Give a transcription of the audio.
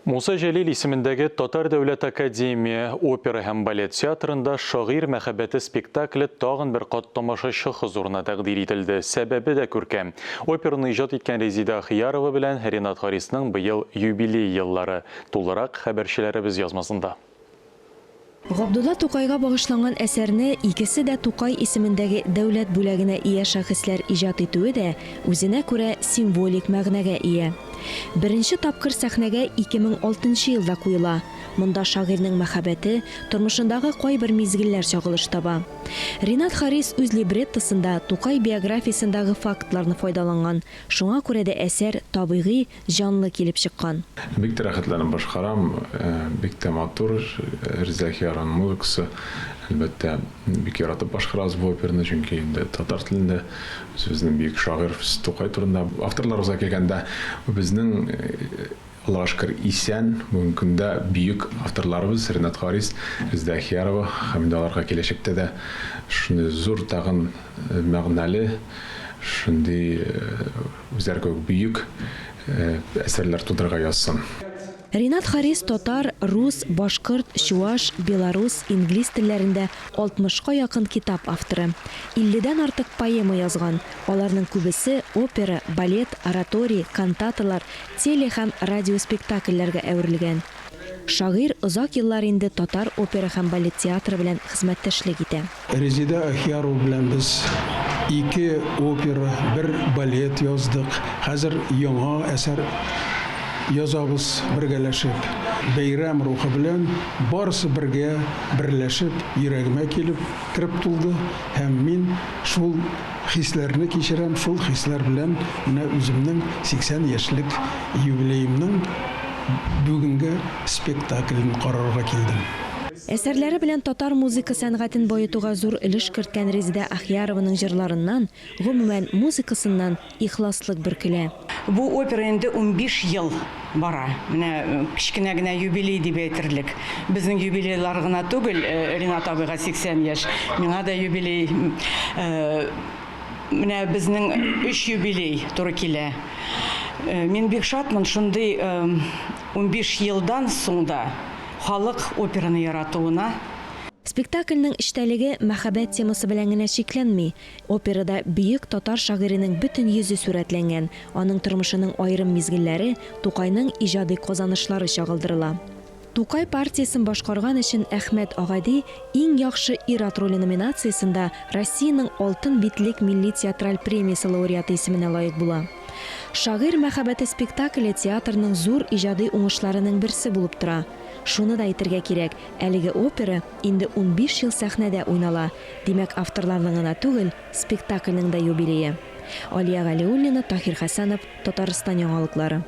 Муса Жәлил исемендәге Татар Дәүләт Академия опера һәм балет театрында шагыйрь мәхәббәте спектакле тагын бер кат тамашачы хозурына тәкъдим ителде. Сәбәбе дә күркәм. Операны иҗат иткән Резида Ахиярова белән Ринат Харисның быел юбилей еллары. Тулырак хәбәрчеләребез язмасында. Габдулла Тукайга багышланган әсәрне икесе дә Тукай исемендәге дәүләт бүләгенә ия шәхесләр иҗат итүе дә үзенә күрә символик мәгънәгә ия. Беренче тапкыр сәхнәгә 2006 елда куела. Монда шагыйрьнең мәхәббәте, тормышындагы кайбер мизгелләр чагылыш таба. Ринат Харис үз либреттосында Тукай биографиясендәге фактларны файдаланган. Шуңа күрә дә әсәр табигый, җанлы килеп чыккан. Бик тә рәхәтләнеп башкарам, бик тә матур, Резида Ахиярованың музыкасы. Әлбәттә, бик яратып башкарабыз бу операны, чөнки инде татар телендә безнең бик шагыйрь Тукай турында авторларыбызга килгәндә безнең Аллаһка шөкер исән, бүгенге көндә бөек авторларыбыз Ринат Харис, Резида Ахиярова һәм аларга киләчәктә дә шундый зур тагын мәгънәле, шундый үзләргә бөек әсәрләр тудырырга язсын. Ринат Харис татар, рус, башкорт, чуаш, белорус, инглиз телләрендә 60-ка якын китап авторы. 50-дән артык поэма язган. Аларның күбесе опера, балет, ораторий, кантаталар, теле һәм радиоспектакльләргә әверелгән. Шагыйрь озак еллар инде татар опера һәм балет театры белән хезмәттәшлек итә. Резида Ахиярова белән без 2 опера, 1 балет яздык. Хәзер яңа әсәр язабыз бергәләшеп. Бәйрәм рухы белән барысы бергә берләшеп, йөрәгемә килеп кирип тулды һәм мин шул хисләрне кичерәм, шул хисләр белән менә үземнең 80 яшьлек юбилеемның бүгенге спектаклен карарга килдем. Әсәрләре белән татар музыка сәнгатен баетуга зур өлеш керткән Резида Ахиярованың җырларыннан, гомумән музыкасыннан ихласлык бөркелә. Бу опера инде 15 ел бара. Менә кичкенә генә юбилей дип әйтерлек. Безнең юбилейлар гына түгел, Ринат абыйга 80 яшь, миңа да юбилей. Менә безнең 3 юбилей туры килә. Мин бик шатмын шундый 15 елдан соңда халык операны яратуына. Спектакльнең эчтәлеге мәхәббәт темасы белән генә шикләнми. Операда бөек татар шагыйренең бөтен йөзе сурәтләнгән, аның тормышының аерым мизгелләре, Тукайның иҗади казанышлары чагылдырыла. Тукай партиясын башкарган өчен Әхмәт Агади иң яхшы ир-ат роле номинациясында Россиянең алтын битлек милли театраль премиясе лауреаты исеменә лаек була. Шагыйрь мәхәббәте спектакле театрның зур иҗади уңышларының берсе булып тора. Шуны да әйтергә кирәк, әлеге опера инде 15 ел сәхнәдә уйнала. Димәк, авторларның гына түгел, спектакльнең дә юбилее. Алия Галиуллина, Тахир Хәсәнов, Татарстан яңалыклары.